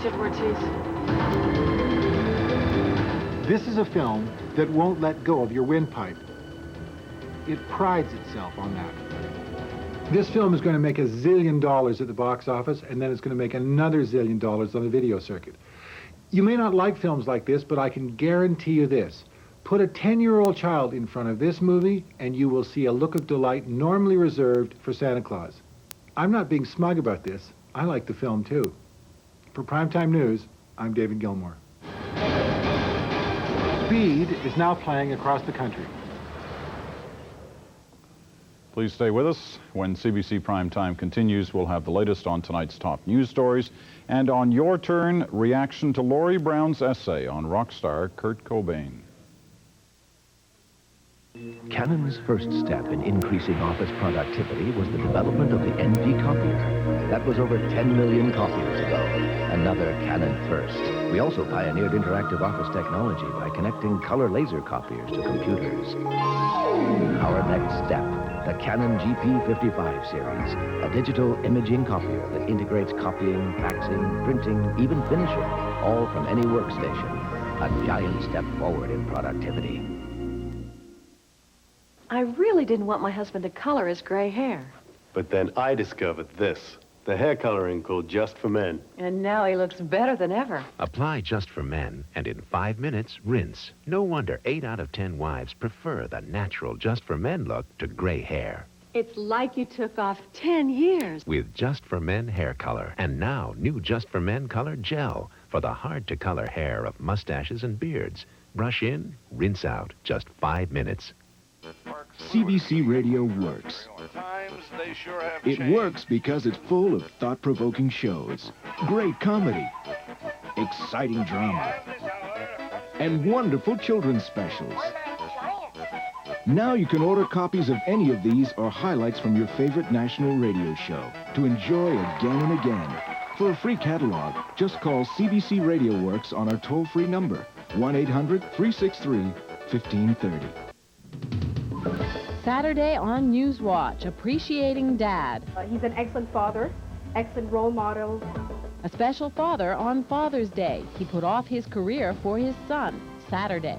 it, Ortiz. This is a film that won't let go of your windpipe. It prides itself on that. This film is going to make $1 zillion at the box office, and then it's going to make another $1 zillion on the video circuit. You may not like films like this, but I can guarantee you this. Put a 10-year-old child in front of this movie, and you will see a look of delight normally reserved for Santa Claus. I'm not being smug about this. I like the film, too. For Primetime News, I'm David Gilmore. Speed is now playing across the country. Please stay with us. When CBC Primetime continues, we'll have the latest on tonight's top news stories. And on your turn, reaction to Laurie Brown's essay on rock star Kurt Cobain. Canon's first step in increasing office productivity was the development of the NP copier. That was over 10 million copiers ago. Another Canon first. We also pioneered interactive office technology by connecting color laser copiers to computers. Our next step, the Canon GP55 series, a digital imaging copier that integrates copying, faxing, printing, even finishing, all from any workstation. A giant step forward in productivity. I really didn't want my husband to color his gray hair. But then I discovered this, the hair coloring called Just for Men. And now he looks better than ever. Apply Just for Men, and in 5 minutes, rinse. No wonder 8 out of 10 wives prefer the natural Just for Men look to gray hair. It's like you took off 10 years. With Just for Men hair color, and now new Just for Men color gel for the hard-to-color hair of mustaches and beards. Brush in, rinse out, just 5 minutes. CBC Radio works. It works because it's full of thought-provoking shows, great comedy, exciting drama, and wonderful children's specials. Now you can order copies of any of these or highlights from your favorite national radio show to enjoy again and again. For a free catalog, just call CBC Radio Works on our toll-free number, 1-800-363-1530. Saturday on Newswatch, Appreciating Dad. He's an excellent father, excellent role model. A special father on Father's Day. He put off his career for his son, Saturday.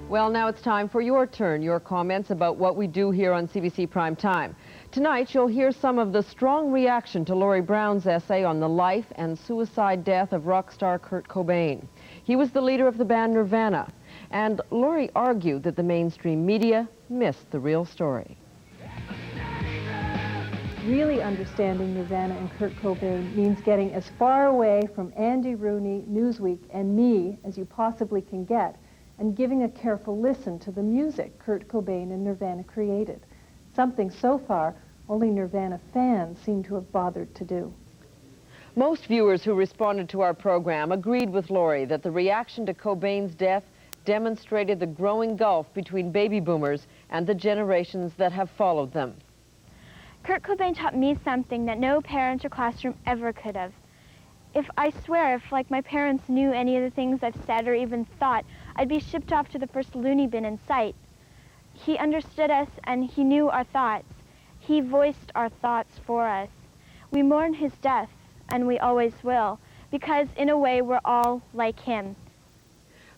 Well, now it's time for your turn, your comments about what we do here on CBC Primetime. Tonight, you'll hear some of the strong reaction to Laurie Brown's essay on the life and suicide death of rock star Kurt Cobain. He was the leader of the band Nirvana, and Laurie argued that the mainstream media missed the real story. Really understanding Nirvana and Kurt Cobain means getting as far away from Andy Rooney, Newsweek, and me as you possibly can get, and giving a careful listen to the music Kurt Cobain and Nirvana created. Something so far only Nirvana fans seem to have bothered to do. Most viewers who responded to our program agreed with Laurie that the reaction to Cobain's death demonstrated the growing gulf between baby boomers and the generations that have followed them. Kurt Cobain taught me something that no parent or classroom ever could have. I swear, if like my parents knew any of the things I've said or even thought, I'd be shipped off to the first loony bin in sight. He understood us and he knew our thoughts. He voiced our thoughts for us. We mourn his death, and we always will, because in a way we're all like him.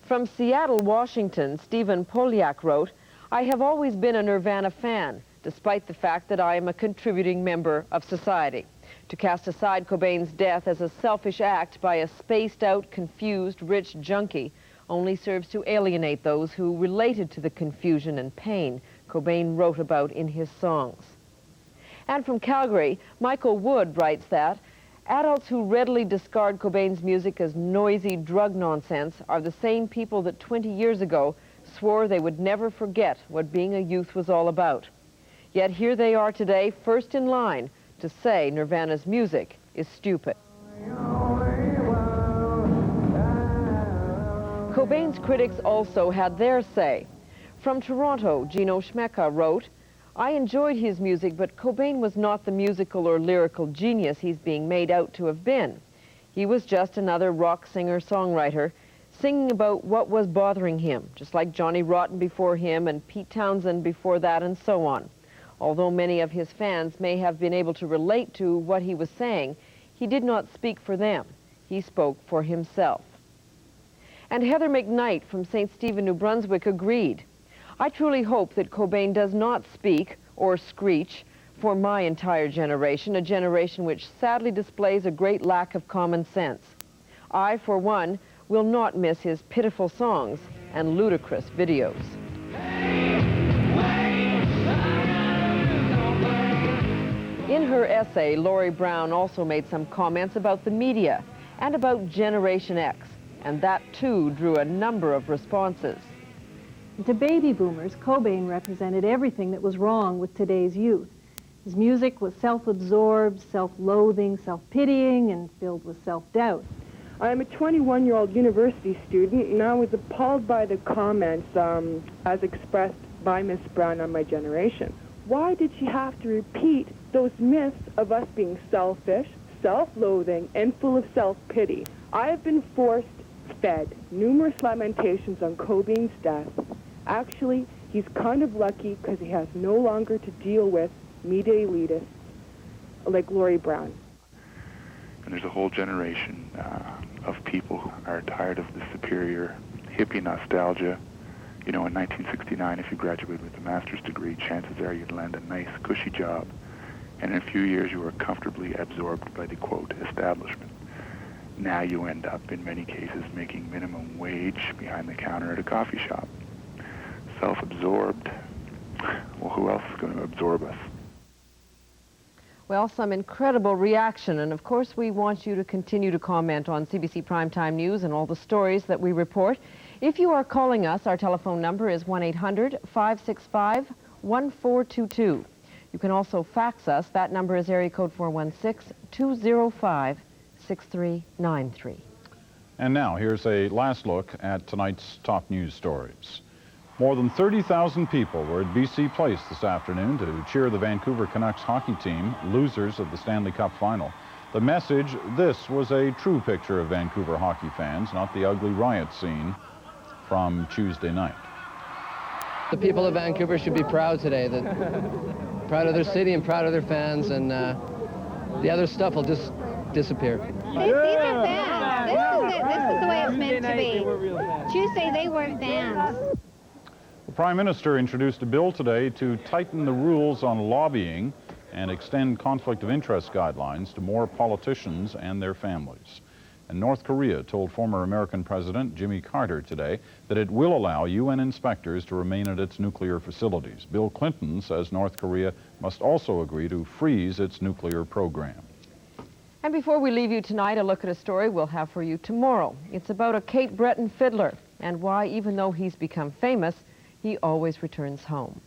From Seattle, Washington, Stephen Polyak wrote, "I have always been a Nirvana fan, despite the fact that I am a contributing member of society. To cast aside Cobain's death as a selfish act by a spaced-out, confused, rich junkie only serves to alienate those who related to the confusion and pain Cobain wrote about in his songs." And from Calgary, Michael Wood writes that adults who readily discard Cobain's music as noisy drug nonsense are the same people that 20 years ago swore they would never forget what being a youth was all about. Yet here they are today, first in line to say Nirvana's music is stupid. Cobain's critics also had their say. From Toronto, Gino Schmecka wrote, "I enjoyed his music, but Cobain was not the musical or lyrical genius he's being made out to have been. He was just another rock singer-songwriter, singing about what was bothering him, just like Johnny Rotten before him and Pete Townsend before that, and so on. Although many of his fans may have been able to relate to what he was saying, he did not speak for them. He spoke for himself. And Heather McKnight from St. Stephen, New Brunswick agreed. I truly hope that Cobain does not speak or screech for my entire generation, a generation which sadly displays a great lack of common sense. I, for one, will not miss his pitiful songs and ludicrous videos. In her essay, Laurie Brown also made some comments about the media and about Generation X, and that too drew a number of responses. To baby boomers, Cobain represented everything that was wrong with today's youth. His music was self-absorbed, self-loathing, self-pitying, and filled with self-doubt. I'm a 21-year-old university student, and I was appalled by the comments as expressed by Miss Brown on my generation. Why did she have to repeat those myths of us being selfish, self-loathing, and full of self-pity? I have been force-fed numerous lamentations on Cobain's death. Actually, he's kind of lucky because he has no longer to deal with media elitists like Laurie Brown. And there's a whole generation of people who are tired of the superior hippie nostalgia. You know, in 1969, if you graduated with a master's degree, chances are you'd land a nice, cushy job. And in a few years, you were comfortably absorbed by the, quote, establishment. Now you end up, in many cases, making minimum wage behind the counter at a coffee shop. Self-absorbed. Well, who else is going to absorb us? Well, some incredible reaction, and of course we want you to continue to comment on CBC Primetime News and all the stories that we report. If you are calling us, our telephone number is 1-800-565-1422. You can also fax us. That number is area code 416-205-6393. And now, here's a last look at tonight's top news stories. More than 30,000 people were at BC Place this afternoon to cheer the Vancouver Canucks hockey team, losers of the Stanley Cup final. The message, this was a true picture of Vancouver hockey fans, not the ugly riot scene from Tuesday night. The people of Vancouver should be proud today, proud of their city and proud of their fans, and the other stuff will just disappear. These are fans. This is the way it's meant to be. Tuesday, they weren't fans. The Prime Minister introduced a bill today to tighten the rules on lobbying and extend conflict of interest guidelines to more politicians and their families. And North Korea told former American President Jimmy Carter today that it will allow UN inspectors to remain at its nuclear facilities. Bill Clinton says North Korea must also agree to freeze its nuclear program. And before we leave you tonight, a look at a story we'll have for you tomorrow. It's about a Cape Breton fiddler and why, even though he's become famous, he always returns home.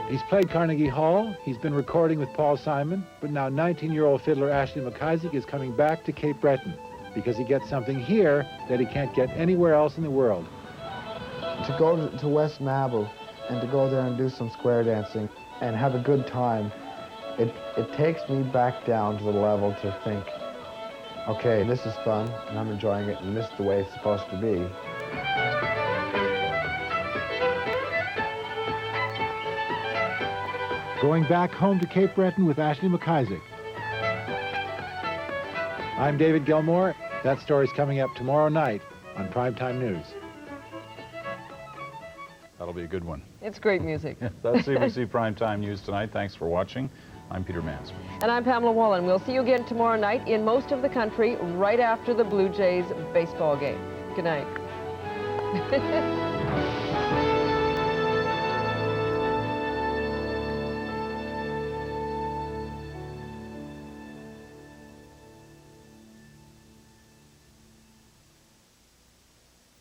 He's played Carnegie Hall, he's been recording with Paul Simon, but now 19-year-old fiddler Ashley McIsaac is coming back to Cape Breton because he gets something here that he can't get anywhere else in the world. To go to West Mabel and to go there and do some square dancing and have a good time, it takes me back down to the level to think, okay, this is fun, and I'm enjoying it, and this is the way it's supposed to be. Going back home to Cape Breton with Ashley McIsaac. I'm David Gilmore. That story's coming up tomorrow night on Primetime News. That'll be a good one. It's great music. That's CBC Primetime News tonight. Thanks for watching. I'm Peter Mansbridge. And I'm Pamela Wallin. We'll see you again tomorrow night in most of the country right after the Blue Jays baseball game. Good night.